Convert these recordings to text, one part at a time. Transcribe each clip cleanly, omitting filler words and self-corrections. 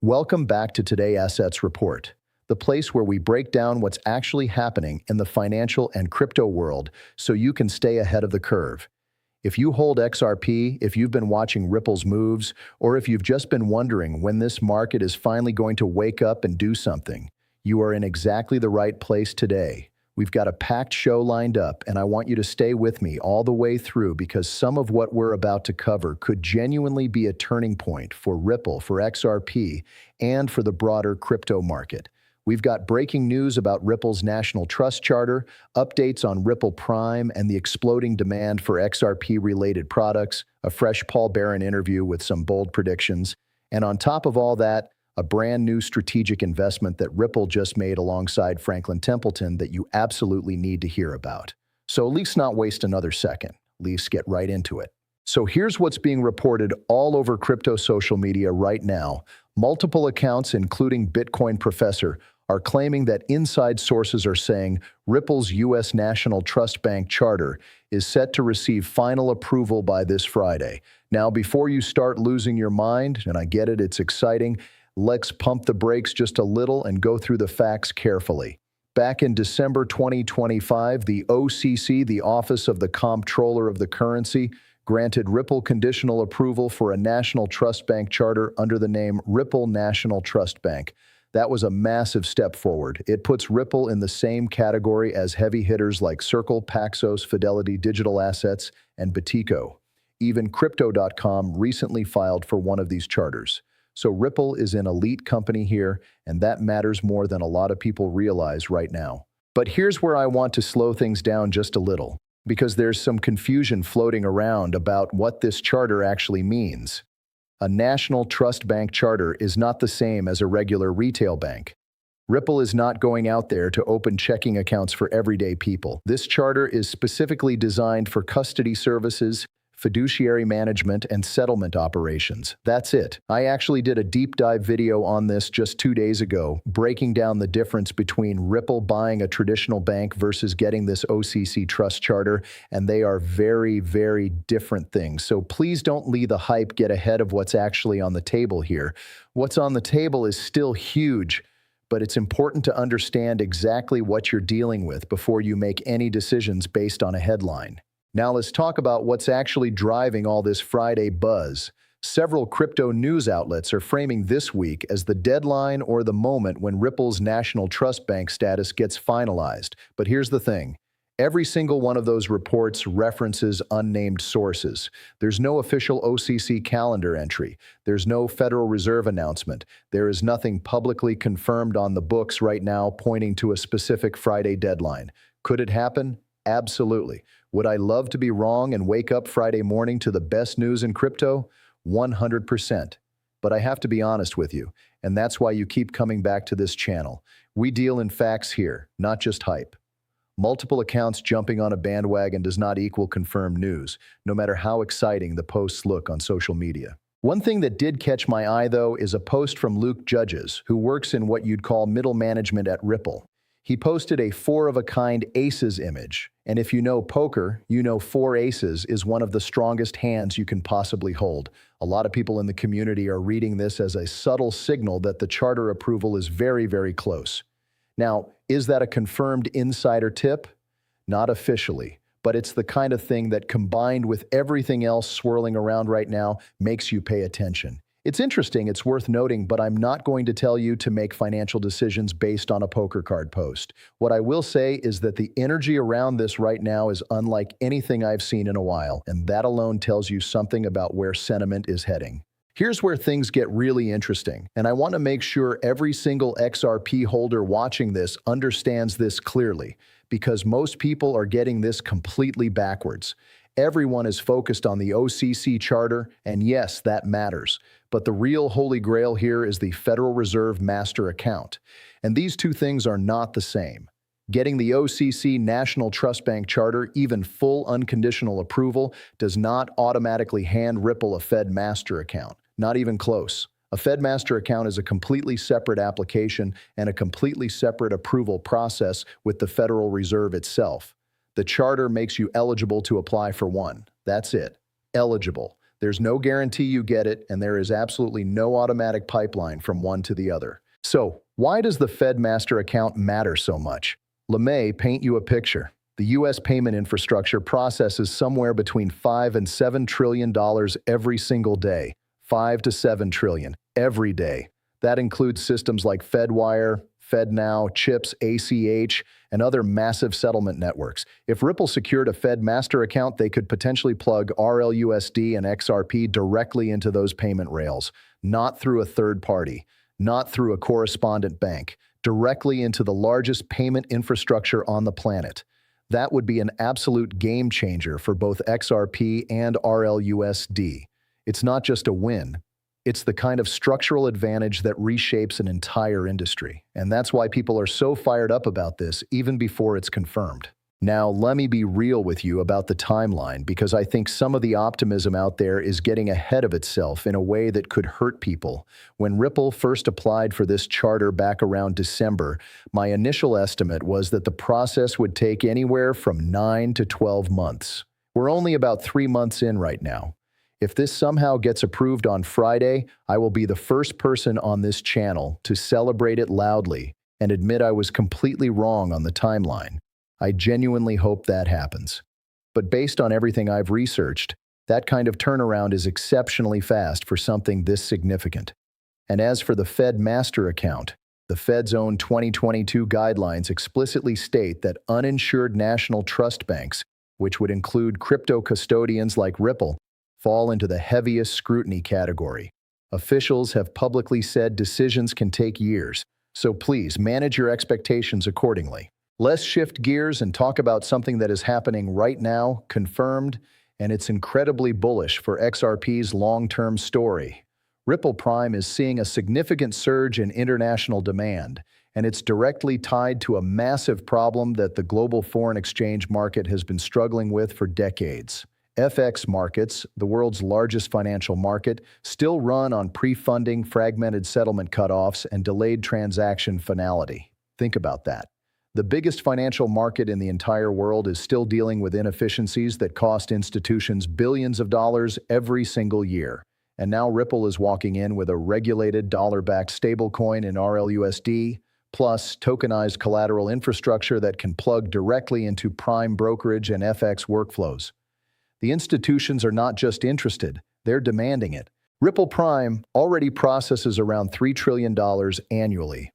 Welcome back to Today Assets Report, the place where we break down what's actually happening in the financial and crypto world so you can stay ahead of the curve. If you hold XRP, if you've been watching Ripple's moves, or if you've just been wondering when this market is finally going to wake up and do something, you are in exactly the right place today. We've got a packed show lined up, and I want you to stay with me all the way through because some of what we're about to cover could genuinely be a turning point for Ripple, for XRP, and for the broader crypto market. We've got breaking news about Ripple's National Trust Charter, updates on Ripple Prime, and the exploding demand for XRP-related products, a fresh Paul Barron interview with some bold predictions, and on top of all that, a brand new strategic investment that Ripple just made alongside Franklin Templeton that you absolutely need to hear about. So let's not waste another second. Let's get right into it. So here's what's being reported all over crypto social media right now. Multiple accounts, including Bitcoin Professor, are claiming that inside sources are saying Ripple's U.S. National Trust Bank charter is set to receive final approval by this Friday. Now, before you start losing your mind, and I get it, it's exciting, let's pump the brakes just a little and go through the facts carefully. Back in December 2025, the OCC, the Office of the Comptroller of the Currency, granted Ripple conditional approval for a national trust bank charter under the name Ripple National Trust Bank. That was a massive step forward. It puts Ripple in the same category as heavy hitters like Circle, Paxos, Fidelity Digital Assets, and Batico. Even Crypto.com recently filed for one of these charters. So Ripple is an elite company here, and that matters more than a lot of people realize right now. But here's where I want to slow things down just a little, because there's some confusion floating around about what this charter actually means. A national trust bank charter is not the same as a regular retail bank. Ripple is not going out there to open checking accounts for everyday people. This charter is specifically designed for custody services, fiduciary management, and settlement operations. That's it. I actually did a deep dive video on this just 2 days ago, breaking down the difference between Ripple buying a traditional bank versus getting this OCC trust charter, and they are very, very different things. So please don't let the hype get ahead of what's actually on the table here. What's on the table is still huge, but it's important to understand exactly what you're dealing with before you make any decisions based on a headline. Now let's talk about what's actually driving all this Friday buzz. Several crypto news outlets are framing this week as the deadline or the moment when Ripple's National Trust Bank status gets finalized. But here's the thing. Every single one of those reports references unnamed sources. There's no official OCC calendar entry. There's no Federal Reserve announcement. There is nothing publicly confirmed on the books right now pointing to a specific Friday deadline. Could it happen? Absolutely. Would I love to be wrong and wake up Friday morning to the best news in crypto? 100%. But I have to be honest with you, and that's why you keep coming back to this channel. We deal in facts here, not just hype. Multiple accounts jumping on a bandwagon does not equal confirmed news, no matter how exciting the posts look on social media. One thing that did catch my eye, though, is a post from Luke Judges, who works in what you'd call middle management at Ripple. He posted a four-of-a-kind aces image, and if you know poker, you know 4 aces is one of the strongest hands you can possibly hold. A lot of people in the community are reading this as a subtle signal that the charter approval is very, very close. Now, is that a confirmed insider tip? Not officially, but it's the kind of thing that, combined with everything else swirling around right now, makes you pay attention. It's interesting, it's worth noting, but I'm not going to tell you to make financial decisions based on a poker card post. What I will say is that the energy around this right now is unlike anything I've seen in a while, and that alone tells you something about where sentiment is heading. Here's where things get really interesting, and I want to make sure every single XRP holder watching this understands this clearly, because most people are getting this completely backwards. Everyone is focused on the OCC charter, and yes, that matters. But the real holy grail here is the Federal Reserve master account. And these two things are not the same. Getting the OCC National Trust Bank charter, even full unconditional approval, does not automatically hand Ripple a Fed master account. Not even close. A Fed master account is a completely separate application and a completely separate approval process with the Federal Reserve itself. The charter makes you eligible to apply for one. That's it. Eligible. There's no guarantee you get it, and there is absolutely no automatic pipeline from one to the other. So, why does the Fed master account matter so much? Let me paint you a picture. The U.S. payment infrastructure processes somewhere between $5 and $7 trillion every single day. 5 to 7 trillion every day. That includes systems like FedWire, FedNow, CHIPS, ACH, and other massive settlement networks. If Ripple secured a Fed master account, they could potentially plug RLUSD and XRP directly into those payment rails, not through a third party, not through a correspondent bank, directly into the largest payment infrastructure on the planet. That would be an absolute game changer for both XRP and RLUSD. It's not just a win. It's the kind of structural advantage that reshapes an entire industry. And that's why people are so fired up about this, even before it's confirmed. Now, let me be real with you about the timeline, because I think some of the optimism out there is getting ahead of itself in a way that could hurt people. When Ripple first applied for this charter back around December, my initial estimate was that the process would take anywhere from 9 to 12 months. We're only about 3 months in right now. If this somehow gets approved on Friday, I will be the first person on this channel to celebrate it loudly and admit I was completely wrong on the timeline. I genuinely hope that happens. But based on everything I've researched, that kind of turnaround is exceptionally fast for something this significant. And as for the Fed master account, the Fed's own 2022 guidelines explicitly state that uninsured national trust banks, which would include crypto custodians like Ripple, fall into the heaviest scrutiny category. Officials have publicly said decisions can take years, so please manage your expectations accordingly. Let's shift gears and talk about something that is happening right now, confirmed, and it's incredibly bullish for XRP's long-term story. Ripple Prime is seeing a significant surge in international demand, and it's directly tied to a massive problem that the global foreign exchange market has been struggling with for decades. FX markets, the world's largest financial market, still run on pre-funding, fragmented settlement cutoffs, and delayed transaction finality. Think about that. The biggest financial market in the entire world is still dealing with inefficiencies that cost institutions billions of dollars every single year. And now Ripple is walking in with a regulated dollar-backed stablecoin in RLUSD, plus tokenized collateral infrastructure that can plug directly into prime brokerage and FX workflows. The institutions are not just interested, they're demanding it. Ripple Prime already processes around $3 trillion annually.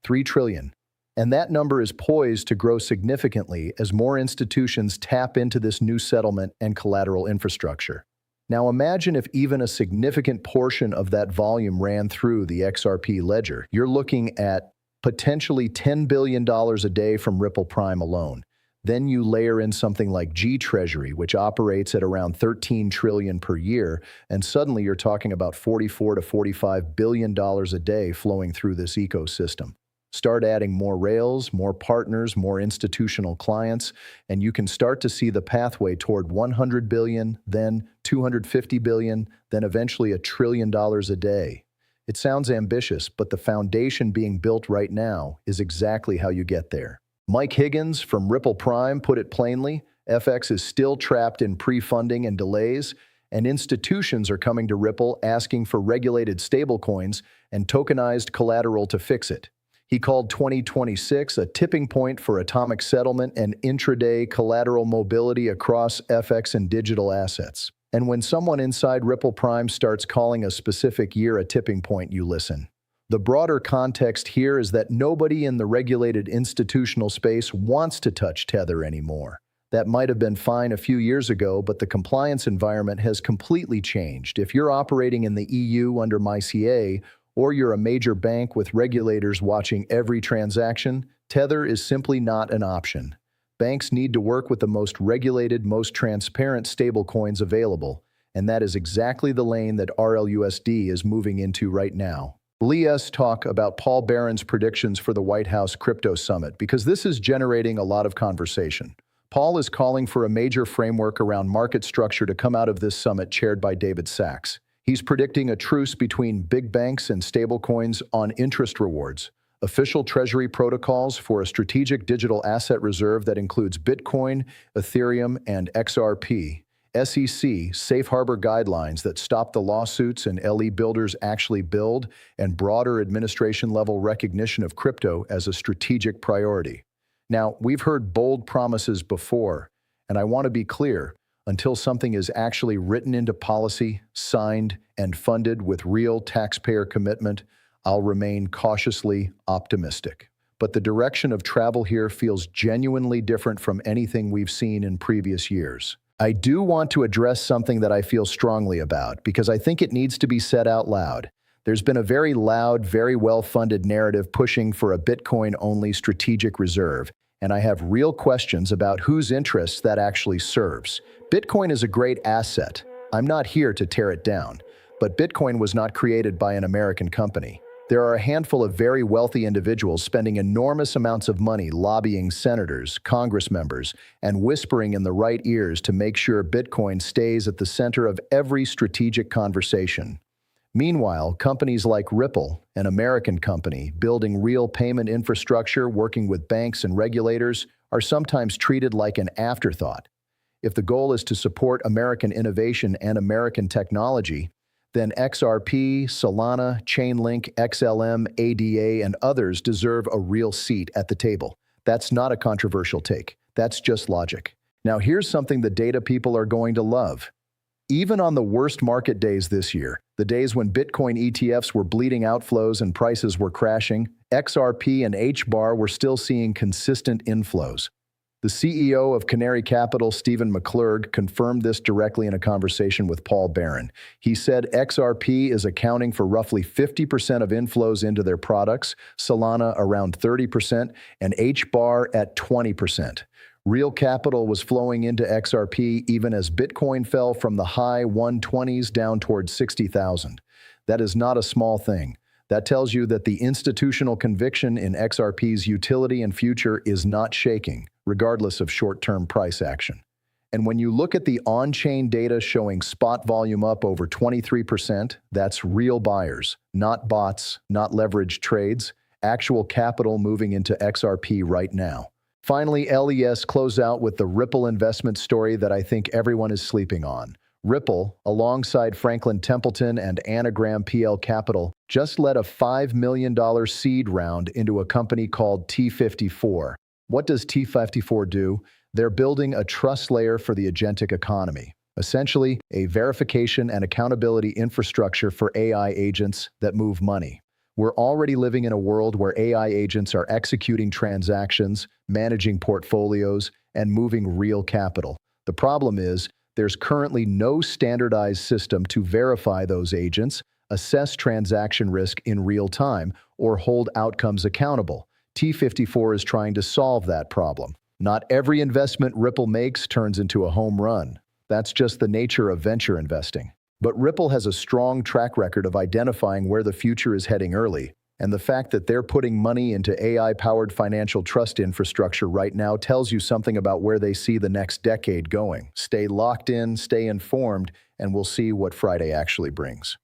$3 trillion. And that number is poised to grow significantly as more institutions tap into this new settlement and collateral infrastructure. Now imagine if even a significant portion of that volume ran through the XRP ledger. You're looking at potentially $10 billion a day from Ripple Prime alone. Then you layer in something like G Treasury, which operates at around $13 trillion per year, and suddenly you're talking about $44 to $45 billion a day flowing through this ecosystem. Start adding more rails, more partners, more institutional clients, and you can start to see the pathway toward $100 billion, then $250 billion, then eventually $1 trillion a day. It sounds ambitious, but the foundation being built right now is exactly how you get there. Mike Higgins from Ripple Prime put it plainly, FX is still trapped in pre-funding and delays, and institutions are coming to Ripple asking for regulated stablecoins and tokenized collateral to fix it. He called 2026 a tipping point for atomic settlement and intraday collateral mobility across FX and digital assets. And when someone inside Ripple Prime starts calling a specific year a tipping point, you listen. The broader context here is that nobody in the regulated institutional space wants to touch Tether anymore. That might have been fine a few years ago, but the compliance environment has completely changed. If you're operating in the EU under MiCA, or you're a major bank with regulators watching every transaction, Tether is simply not an option. Banks need to work with the most regulated, most transparent stablecoins available, and that is exactly the lane that RLUSD is moving into right now. Let's talk about Paul Barron's predictions for the White House Crypto Summit, because this is generating a lot of conversation. Paul is calling for a major framework around market structure to come out of this summit chaired by David Sachs. He's predicting a truce between big banks and stablecoins on interest rewards, official treasury protocols for a strategic digital asset reserve that includes Bitcoin, Ethereum, and XRP, SEC safe harbor guidelines that stop the lawsuits and LE builders actually build, and broader administration-level recognition of crypto as a strategic priority. Now, we've heard bold promises before, and I want to be clear, until something is actually written into policy, signed, and funded with real taxpayer commitment, I'll remain cautiously optimistic. But the direction of travel here feels genuinely different from anything we've seen in previous years. I do want to address something that I feel strongly about, because I think it needs to be said out loud. There's been a very loud, very well-funded narrative pushing for a Bitcoin-only strategic reserve, and I have real questions about whose interests that actually serves. Bitcoin is a great asset. I'm not here to tear it down, but Bitcoin was not created by an American company. There are a handful of very wealthy individuals spending enormous amounts of money lobbying senators, Congress members, and whispering in the right ears to make sure Bitcoin stays at the center of every strategic conversation. Meanwhile, companies like Ripple, an American company building real payment infrastructure working with banks and regulators, are sometimes treated like an afterthought. If the goal is to support American innovation and American technology, then XRP, Solana, Chainlink, XLM, ADA, and others deserve a real seat at the table. That's not a controversial take. That's just logic. Now here's something the data people are going to love. Even on the worst market days this year, the days when Bitcoin ETFs were bleeding outflows and prices were crashing, XRP and HBAR were still seeing consistent inflows. The CEO of Canary Capital, Stephen McClurg, confirmed this directly in a conversation with Paul Barron. He said XRP is accounting for roughly 50% of inflows into their products, Solana around 30%, and HBAR at 20%. Real capital was flowing into XRP even as Bitcoin fell from the high 120s down towards 60,000. That is not a small thing. That tells you that the institutional conviction in XRP's utility and future is not shaking, regardless of short-term price action. And when you look at the on-chain data showing spot volume up over 23%, that's real buyers, not bots, not leveraged trades, actual capital moving into XRP right now. Finally, LES close out with the Ripple investment story that I think everyone is sleeping on. Ripple, alongside Franklin Templeton and Anagram PL Capital, just led a $5 million seed round into a company called T54. What does T54 do? They're building a trust layer for the agentic economy, essentially a verification and accountability infrastructure for AI agents that move money. We're already living in a world where AI agents are executing transactions, managing portfolios, and moving real capital. The problem is, there's currently no standardized system to verify those agents, assess transaction risk in real time, or hold outcomes accountable. T54 is trying to solve that problem. Not every investment Ripple makes turns into a home run. That's just the nature of venture investing. But Ripple has a strong track record of identifying where the future is heading early, and the fact that they're putting money into AI-powered financial trust infrastructure right now tells you something about where they see the next decade going. Stay locked in, stay informed, and we'll see what Friday actually brings.